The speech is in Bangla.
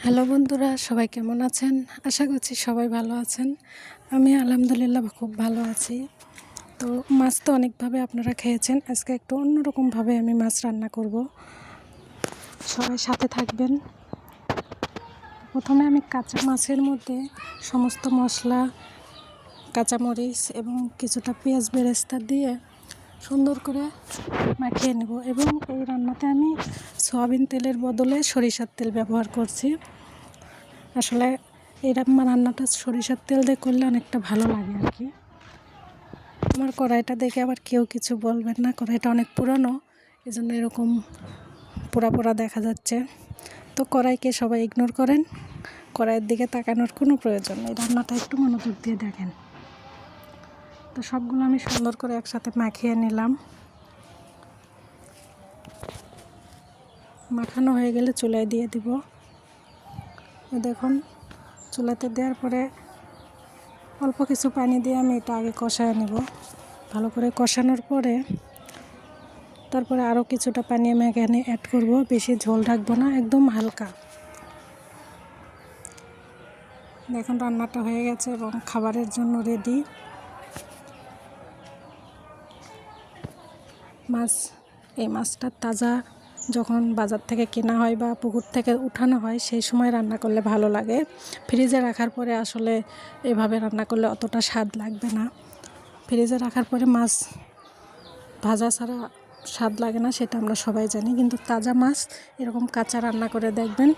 হ্যালো বন্ধুরা, সবাই কেমন আছেন? আশা করছি সবাই ভালো আছেন। আমি আলহামদুলিল্লাহ খুব ভালো আছি। তো মাছ তো অনেকভাবে আপনারা খেয়েছেন, আজকে একটু অন্যরকমভাবে আমি মাছ রান্না করব। সবাই সাথে থাকবেন। প্রথমে আমি কাঁচা মাছের মধ্যে সমস্ত মশলা, কাঁচামরিচ এবং কিছুটা পেঁয়াজ বেরেস্তা দিয়ে সুন্দর করে মাখিয়ে নেব। এবং এই রান্নাতে আমি সয়াবিন তেলের বদলে সরিষার তেল ব্যবহার করছি। আসলে এই রান্নাটা সরিষার তেল দিয়ে করলে অনেকটা ভালো লাগে আর কি। আমার কড়াইটা দেখে আবার কেউ কিছু বলবেন না, কড়াইটা অনেক পুরনো, এই জন্য এরকম পোড়া পোড়া দেখা যাচ্ছে। তো কড়াইকে সবাই ইগনোর করেন, কড়াইয়ের দিকে তাকানোর কোনো প্রয়োজন নেই। রান্নাটা একটু মনোযোগ দিয়ে দেখেন। তো সবগুলো আমি সুন্দর করে একসাথে মাখিয়ে নিলাম। মাখানো হয়ে গেলে চুলায় দিয়ে দিব। দেখুন, চুলাতে দেওয়ার পরে অল্প কিছু পানি দিয়ে আমি এটা আগে কষায় নেব। ভালো করে কষানোর পরে তারপরে আরও কিছুটা পানি আমি এখানে অ্যাড করব। বেশি ঝোল রাখবো না, একদম হালকা। দেখুন রান্নাটা হয়ে গেছে এবং খাবারের জন্য রেডি। এই মাছটা তাজা যখন বাজার থেকে কেনা হয় বা পুকুর থেকে উঠানো হয়, সেই সময় রান্না করলে ভালো লাগে। ফ্রিজে রাখার পরে আসলে এভাবে রান্না করলে অতটা স্বাদ লাগবে না। ফ্রিজে রাখার পরে মাছ ভাজা ছাড়া স্বাদ লাগে না, সেটা আমরা সবাই জানি। কিন্তু তাজা মাছ এরকম কাঁচা রান্না করে দেখবেন,